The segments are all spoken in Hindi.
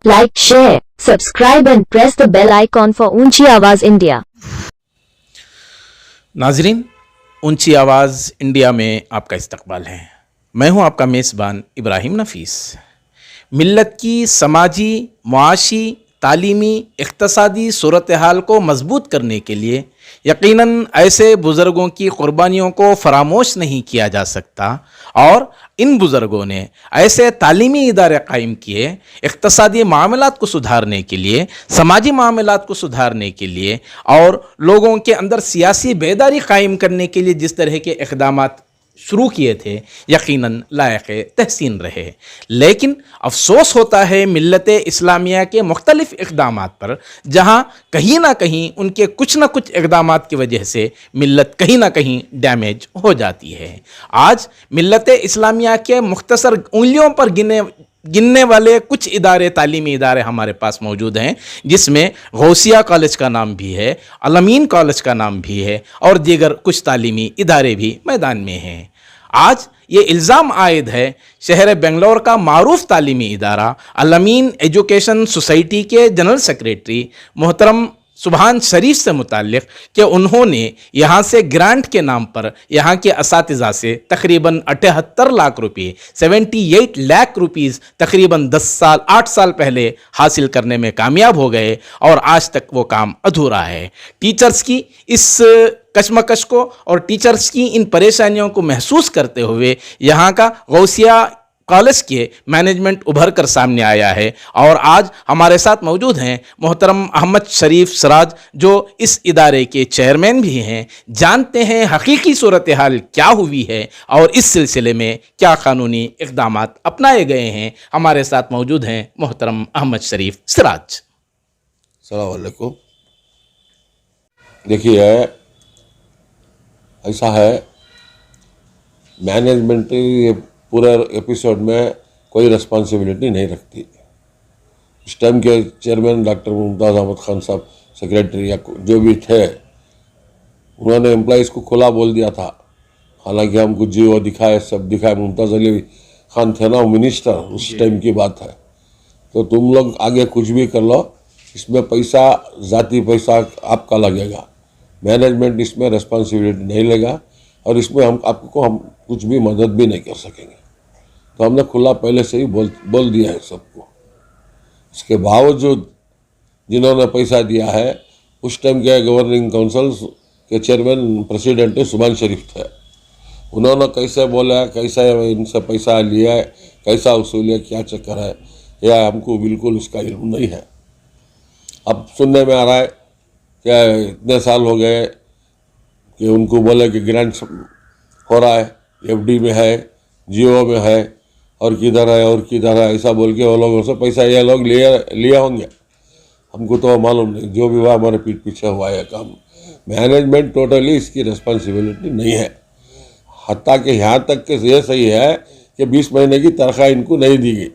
Like, share, subscribe and press the bell icon for ऊंची आवाज इंडिया। नाजरीन, ऊंची आवाज़ इंडिया में आपका इस्तकबाल है। मैं हूं आपका मेज़बान इब्राहिम नफ़ीस। मिल्लत की समाजी, मुआशी, तालीमी, इक़्तिसादी सूरत हाल को मजबूत करने के लिए यकीनन ऐसे बुज़ुर्गों की क़ुरबानियों को फरामोश नहीं किया जा सकता और इन बुज़ुर्गों ने ऐसे तालीमी इदारे कायम किए, इक़्तिसादी मामलात को सुधारने के लिए, समाजी मामलात को सुधारने के लिए और लोगों के अंदर सियासी बेदारी कायम करने के लिए जिस तरह के इक़दामात शुरू किए थे, यकीनन लायक़ तहसीन रहे। लेकिन अफसोस होता है मिल्लत इस्लामिया के मुख्तलिफ़ इक़दामात पर, जहाँ कहीं ना कहीं उनके कुछ ना कुछ इक़दामात की वजह से मिल्लत कहीं ना कहीं डैमेज हो जाती है। आज मिल्लत इस्लामिया के मुख्तसर उंगलियों पर गिनने वाले कुछ इदारे, तालीमी इदारे हमारे पास मौजूद हैं, जिसमें गौसिया कॉलेज का नाम भी है, अल-अमीन कॉलेज का नाम भी है और दीगर कुछ तालीमी इदारे भी मैदान में हैं। आज ये इल्ज़ाम आयद है शहर बेंगलोर का मारूफ तालीमी इदारा अल-अमीन एजुकेशन सोसाइटी के जनरल सेक्रेटरी मोहतरम सुभान शरीफ से मुताल्लिक़ कि उन्होंने यहाँ से ग्रांट के नाम पर यहाँ के असातिज़ा से तकरीबन 78 लाख रुपये 78 लाख रुपीज़ तकरीबन 8 साल पहले हासिल करने में कामयाब हो गए और आज तक वो काम अधूरा है। टीचर्स की इस कशमकश को और टीचर्स की इन परेशानियों को महसूस करते हुए यहाँ का गौसिया कॉलेज के मैनेजमेंट उभर कर सामने आया है और आज हमारे साथ मौजूद हैं मोहतरम अहमद शरीफ सिराज, जो इस इदारे के चेयरमैन भी हैं। जानते हैं हकीकी सूरत हाल क्या हुई है और इस सिलसिले में क्या कानूनी इक़दामात अपनाए गए हैं। हमारे साथ मौजूद हैं मोहतरम अहमद शरीफ सिराज। अस्सलाम वालेकुम। देखिए, ऐसा है, मैनेजमेंट ये पूरे एपिसोड में कोई रिस्पॉन्सिबिलिटी नहीं रखती। इस टाइम के चेयरमैन डॉक्टर मुमताज़ अहमद खान साहब, सेक्रेटरी या जो भी थे, उन्होंने एम्प्लॉइज़ को खुला बोल दिया था। हालांकि हमको जीओ दिखाए, सब दिखाए। मुमताज़ अली खान थे ना, मिनिस्टर, उस टाइम की बात है। तो तुम लोग आगे कुछ भी कर लो, इसमें पैसा, ज़ाती पैसा आपका लगेगा। मैनेजमेंट इसमें रिस्पॉन्सिबिलिटी नहीं लेगा और इसमें हम कुछ भी मदद भी नहीं कर सकेंगे। तो हमने खुला पहले से ही बोल दिया है सबको। इसके बावजूद जिन्होंने पैसा दिया है, उस टाइम के गवर्निंग काउंसिल के चेयरमैन प्रेसिडेंट सुभान शरीफ थे। उन्होंने कैसे बोला, कैसे इनसे पैसा लिया है, कैसा वसूलिया, क्या चक्कर है, यह हमको बिल्कुल उसका इल्म नहीं है। अब सुनने में आ रहा है कि इतने साल हो गए कि उनको बोले कि ग्रांट हो रहा है, एफडी में है, जियो में है, और किधर है और किधर है, ऐसा बोल के वो लोगों से पैसा ये लोग लिए होंगे। हमको तो मालूम नहीं, जो भी हुआ हमारे पीठ पीछे हुआ है काम। मैनेजमेंट टोटली इसकी रिस्पॉन्सिबिलिटी नहीं है। हत्ता कि यहाँ तक कि ये सही है कि 20 महीने की तनख्वाह इनको नहीं दी गई,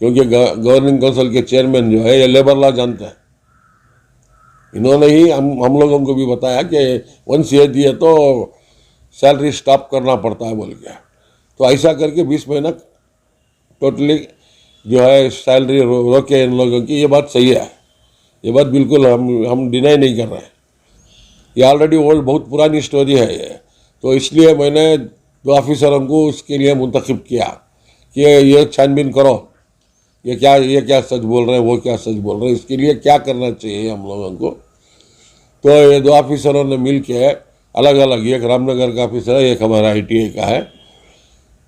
क्योंकि गवर्निंग काउंसिल के चेयरमैन जो है ये लेबर लॉ जानते हैं। इन्होंने ही हम लोगों को भी बताया कि वंस ये दिए तो सैलरी स्टॉप करना पड़ता है बोल के। तो ऐसा करके 20 महीना टोटली जो है सैलरी रोके इन लोगों की। ये बात सही है, ये बात बिल्कुल हम डिनाई नहीं कर रहे हैं। ये ऑलरेडी ओल्ड, बहुत पुरानी स्टोरी है ये। तो इसलिए मैंने 2 ऑफिसरों को उसके लिए मुंतखब किया कि ये छानबीन करो, ये क्या सच बोल रहे हैं, वो क्या सच बोल रहे हैं, इसके लिए क्या करना चाहिए हम लोगों को। तो ये 2 ऑफिसरों ने मिल के अलग अलग, एक रामनगर का ऑफिसर है, एक हमारा ITA का है,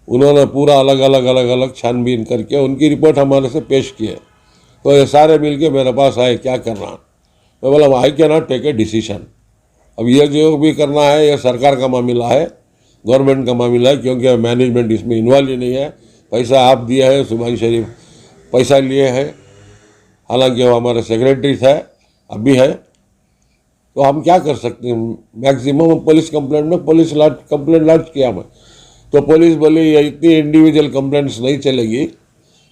उन्होंने पूरा अलग अलग छानबीन करके उनकी रिपोर्ट हमारे से पेश की है। तो ये सारे मिल के मेरे पास आए, क्या करना। मैं बोला I can not take a decision. अब ये जो भी करना है ये सरकार का मामला है, गवर्नमेंट का मामला है, क्योंकि मैनेजमेंट इसमें इन्वॉल्व ही नहीं है। पैसा आप दिया है, सुभान शरीफ पैसा लिए हैं, हालांकि वो हमारे सेक्रेटरी थे, अभी है। तो हम क्या कर सकते हैं। मैक्सिमम पुलिस कंप्लेंट में कंप्लेंट लॉन्च किया मैं, तो पुलिस बोली ये इतनी इंडिविजुअल कंप्लेंट्स नहीं चलेगी,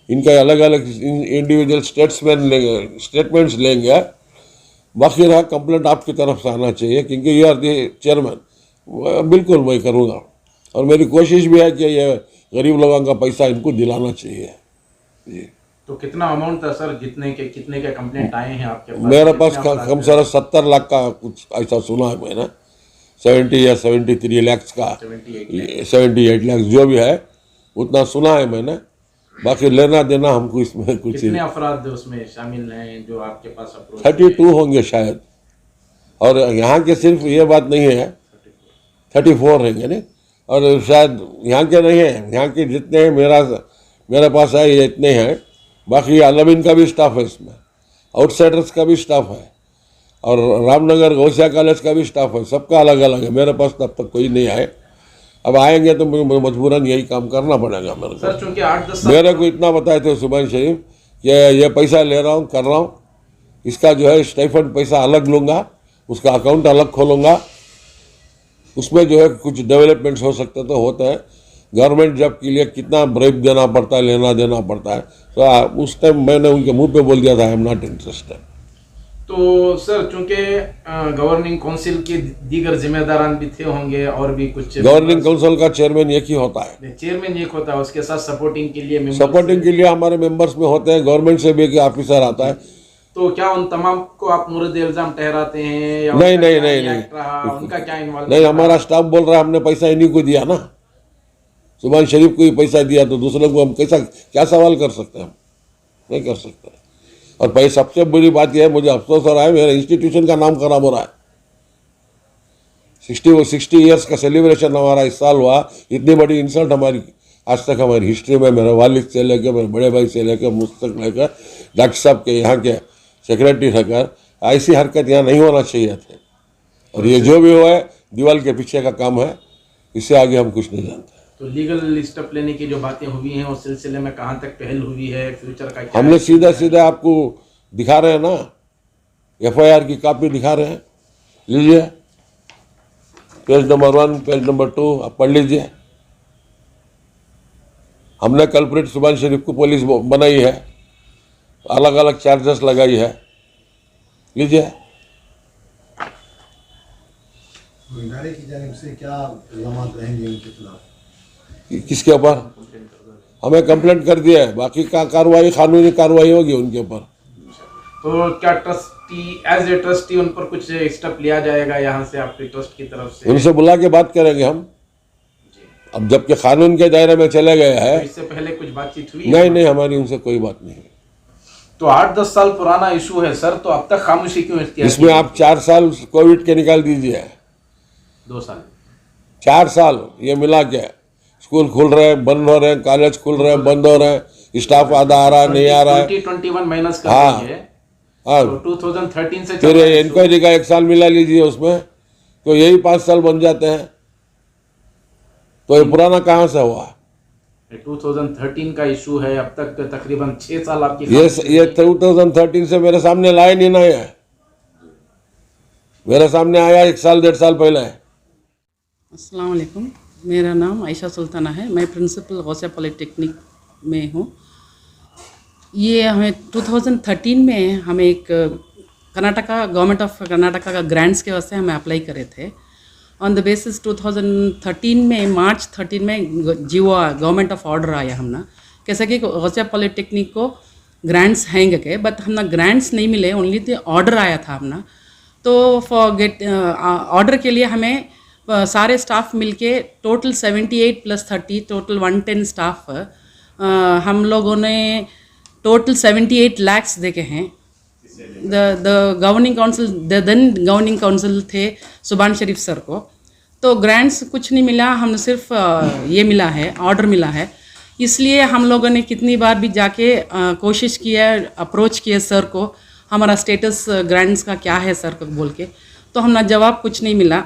इनका अलग अलग इंडिविजुअल स्टेटमेंट्स लेंगे, बाकी रहा कंप्लेंट आपकी तरफ से आना चाहिए, क्योंकि यू आर दी चेयरमैन। बिल्कुल मैं करूँगा और मेरी कोशिश भी है कि ये गरीब लोगों का पैसा इनको दिलाना चाहिए। जी। तो कितना अमाउंट था सर, कितने के कंप्लेंट आए हैं आपके पास? मेरे पास कितने अपराध कम से कम 70 लाख का कुछ ऐसा सुना है मैंने, 70 या 73 लाख का, 78 लाख जो भी है उतना सुना है मैंने। बाकी लेना देना हमको इसमें कुछ कितने अपराध उसमें शामिल हैं जो आपके पास अप्रोच? 32 होंगे शायद, और यहाँ के सिर्फ ये बात नहीं है, 34 रहेंगे नहीं, और शायद यहाँ के नहीं है, यहाँ के जितने हैं मेरे पास है ये इतने हैं। बाकी आलमीन का भी स्टाफ है इसमें, आउटसाइडर्स का भी स्टाफ है, और रामनगर गौसिया कॉलेज का भी स्टाफ है, सबका अलग अलग है। मेरे पास तब तक कोई नहीं आए, अब आएंगे तो मुझे मजबूरन यही काम करना पड़ेगा मेरे को। सर चूंकि 8-10 साल मेरे को इतना बताए थे सुभान शरीफ कि ये पैसा ले रहा हूँ, कर रहा हूँ, इसका जो है स्टाइफंड पैसा अलग लूँगा, उसका अकाउंट अलग खोलूँगा, उसमें जो है कुछ डेवलपमेंट्स हो सकते तो होते हैं। गवर्नमेंट जॉब के लिए कितना ब्रेक देना पड़ता है, लेना देना पड़ता है, तो उस टाइम मैंने उनके मुंह पे बोल दिया था आई एम नॉट इंटरेस्टेड। तो सर चूंकि गवर्निंग काउंसिल के दीगर जिम्मेदारान भी थे होंगे और भी कुछ, गवर्निंग काउंसिल का चेयरमैन एक ही होता है, चेयरमैन एक होता है, उसके साथ सपोर्टिंग के लिए सपोर्टिंग के लिए हमारे मेंबर्स में होते हैं, गवर्नमेंट से भी एक ऑफिसर आता है। तो क्या उन तमाम को आप मुर्द इल्जाम ठहराते हैं या नहीं उनका नहीं क्या नहीं रिएक्ट रहा, नहीं उनका क्या इन्वॉल्व? नहीं, हमारा स्टाफ बोल रहा है हमने पैसा इन्हीं को दिया ना, सुभान शरीफ को ही पैसा दिया, तो दूसरे को हम कैसा क्या सवाल कर सकते हैं? हम नहीं कर सकते। और भाई सबसे बुरी बात यह है, मुझे अफसोस हो रहा है, मेरे इंस्टीट्यूशन का नाम खराब हो रहा है। 60 ईयर्स का सेलिब्रेशन हमारा इस साल हुआ, इतनी बड़ी इंसल्ट हमारी आज तक हमारी हिस्ट्री में, मेरे वालिद से लेकर, मेरे बड़े भाई से लेकर, मुझ तक लेकर, डॉक्टर साहब के यहाँ के सेक्रेटरी रहकर, ऐसी हरकत यहाँ नहीं होना चाहिए थे। और ये जो भी हुआ है दीवार के पीछे का काम है, इससे आगे हम कुछ नहीं जानते। तो लीगल स्टेप लेने की जो बातें हुई हैं उस सिलसिले में कहाँ तक पहल हुई है, फ्यूचर का क्या? हमने सीधा सीधा आपको दिखा रहे हैं ना, FIR की कॉपी दिखा रहे हैं, लीजिए, पेज नंबर 1, पेज नंबर 2 आप पढ़ लीजिए। हमने कल्प्रिट सुभान शरीफ को पुलिस बनाई है, अलग अलग चार्जेस लगाई है, लीजिए। इदारे की जानिब से क्या इल्जामात रहेंगे उनके खिलाफ? किसके ऊपर? हमें कंप्लेंट कर दिया है, बाकी का कार्रवाई कानूनी कार्रवाई होगी उनके ऊपर। तो क्या ट्रस्टी एज ए ट्रस्टी उन पर कुछ स्टेप लिया जाएगा यहाँ से आपके ट्रस्ट की तरफ से? उनसे बुला के बात करेंगे हम, अब जबकि कानून के दायरे में चले गए हैं। तो इससे पहले कुछ बातचीत हुई? नहीं, हमारी उनसे कोई बात नहीं। तो 8-10 साल पुराना इशू है सर, तो अब तक खामोशी क्यों इख्तियार इसमें की? आप 4 साल कोविड के निकाल दीजिए, 2 साल, 4 साल ये मिला के, स्कूल खुल रहे हैं, बंद हो रहे हैं, कॉलेज खुल रहे हैं, बंद हो रहे हैं, स्टाफ आधा आ रहा है, नहीं आ रहा है। 2021 माइनस कर हाँ, देंगे, हाँ, तो 2013 से फिर इंक्वायरी का 1 साल मिला लीजिए उसमें, तो यही 5 साल बन जाते हैं। तो ये पुराना कहाँ से हुआ? 2013 का इशू है, अब तक तकरीबन 6 साल आपकी ये 2013 से मेरे सामने लाए नहीं ना है, मेरे सामने आया 1 साल 1.5 साल पहले। अस्सलाम वालेकुम, मेरा नाम आयशा सुल्ताना है, मैं प्रिंसिपल गौसिया पॉलिटेक्निक में हूँ। ये हमें 2013 में हमें एक कर्नाटका गवर्नमेंट ऑफ कर्नाटका का ग्रांट्स के वास्ते हमें अप्लाई करे थे। ऑन द बेसिस 2013 में मार्च 13 में जीओ गवर्नमेंट ऑफ ऑर्डर आया हमना, कैसे कि गौसिया पॉलिटेक्निक को ग्रांट्स हैं के, बट हमना ग्रांट्स नहीं मिले, ओनली द ऑर्डर आया था हमना। तो फॉर गेट ऑर्डर के लिए हमें सारे स्टाफ मिलके टोटल 78 + 30 टोटल 110 स्टाफ, हम लोगों ने टोटल 78 lakhs देके हैं। The governing council, the then governing council थे सुभान शरीफ सर को, तो ग्रांट्स कुछ नहीं मिला, हम सिर्फ ये मिला है, ऑर्डर मिला है। इसलिए हम लोगों ने कितनी बार भी जाके कोशिश किया, अप्रोच किया सर को, हमारा स्टेटस ग्रांट्स का क्या है सर को बोल के, तो हमने जवाब कुछ नहीं मिला।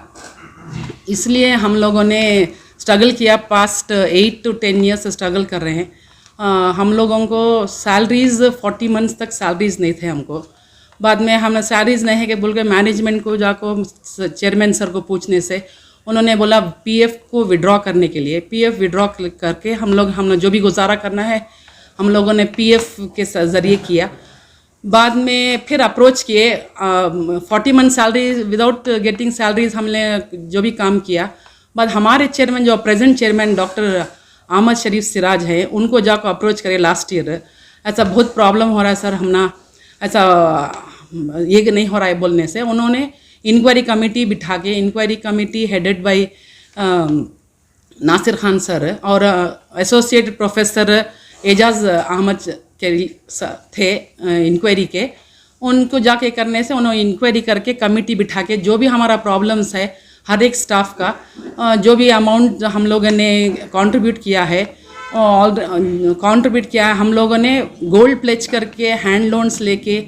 इसलिए हम लोगों ने स्ट्रगल किया, पास्ट 8 to 10 ईयर्स स्ट्रगल कर रहे हैं। हम लोगों को सैलरीज़ 40 मंथ्स तक सैलरीज़ नहीं थे हमको। बाद में हमने सैलरीज़ नहीं है कि बोल के मैनेजमेंट को जाको चेयरमैन सर को पूछने से उन्होंने बोला PF को विड्रॉ करने के लिए, PF विड्रॉ करके हमने जो भी गुजारा करना है हम लोगों ने PF के ज़रिए किया। बाद में फिर अप्रोच किए, 40 month salary without getting salaries हमने जो भी काम किया। बाद हमारे चेयरमैन, जो प्रेजेंट चेयरमैन डॉक्टर अहमद शरीफ सिराज है, उनको जाकर अप्रोच करे लास्ट ईयर, ऐसा बहुत प्रॉब्लम हो रहा है सर, हम ना ऐसा ये नहीं हो रहा है बोलने से। उन्होंने इंक्वायरी कमेटी बिठा के, inquiry committee headed by Nasir Khan sir और एसोसिएट प्रोफेसर एजाज अहमद के थे इंक्वायरी के, उनको जाके करने से उन्होंने इंक्वायरी करके कमेटी बिठा के जो भी हमारा प्रॉब्लम्स है हर एक स्टाफ का जो भी अमाउंट हम लोगों ने कंट्रीब्यूट किया है हम लोगों ने गोल्ड प्लेज करके हैंड लोन्स लेके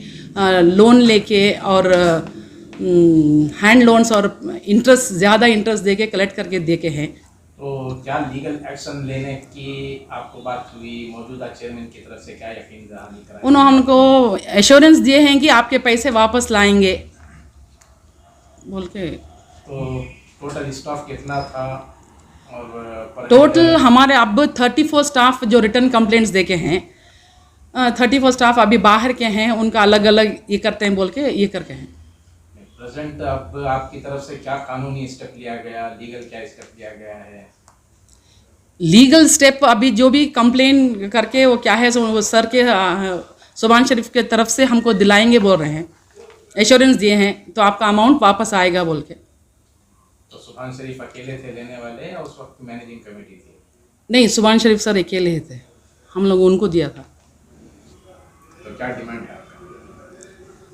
लोन लेके और हैंड लोन्स और इंटरेस्ट ज़्यादा इंटरेस्ट देके कलेक्ट करके देके हैं। तो क्या लीगल एक्शन लेने की आपको बात हुई? मौजूदा चेयरमैन की तरफ से क्या यकीन दहानी कराई? उन्होंने हमको एश्योरेंस दिए हैं कि आपके पैसे वापस लाएंगे बोल के। तो टोटल स्टाफ कितना था? और टोटल हमारे अब 34 स्टाफ जो रिटर्न कंप्लेंट्स देके हैं, 34 स्टाफ अभी बाहर के हैं, उनका अलग अलग ये करते हैं बोल के ये करके हैं। प्रेजेंट अब आपकी तरफ से क्या कानूनी स्टेप लिया गया, लीगल क्या स्टेप लिया गया है? लीगल स्टेप अभी जो भी कंप्लेन करके वो क्या है वो सर के सुभान शरीफ के तरफ से हमको दिलाएंगे बोल रहे हैं, एश्योरेंस दिए हैं, तो आपका अमाउंट वापस आएगा बोल के। तो सुभान शरीफ अकेले थे लेने वाले या उस वक्त मैनेजिंग कमेटी थी? नहीं, सुभान शरीफ सर अकेले ही थे, हम लोग उनको दिया था। तो क्या डिमांड है आपका?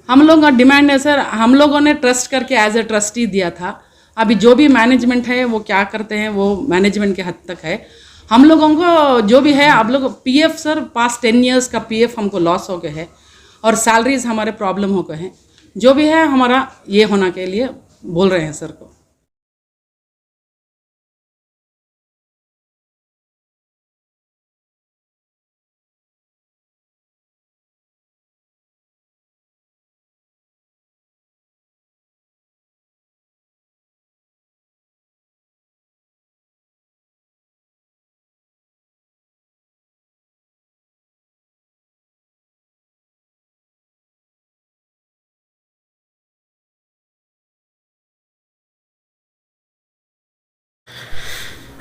हम लोगों का डिमांड है सर, हम लोगों ने ट्रस्ट करके एज ए ट्रस्टी दिया था, अभी जो भी मैनेजमेंट है वो क्या करते हैं वो मैनेजमेंट के हद तक है। हम लोगों को जो भी है आप लोग पीएफ सर पास्ट 10 इयर्स का पीएफ हमको लॉस हो गए है और सैलरीज हमारे प्रॉब्लम हो गए हैं, जो भी है हमारा ये होना के लिए बोल रहे हैं सर को।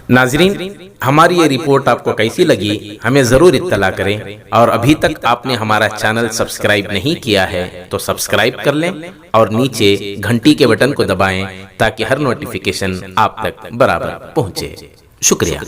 नाजरीन, हमारी ये रिपोर्ट आपको कैसी लगी हमें ज़रूर इत्तला करें, और अभी तक आपने हमारा चैनल सब्सक्राइब नहीं किया है तो सब्सक्राइब कर लें और नीचे घंटी के बटन को दबाएं ताकि हर नोटिफिकेशन आप तक बराबर पहुंचे। शुक्रिया।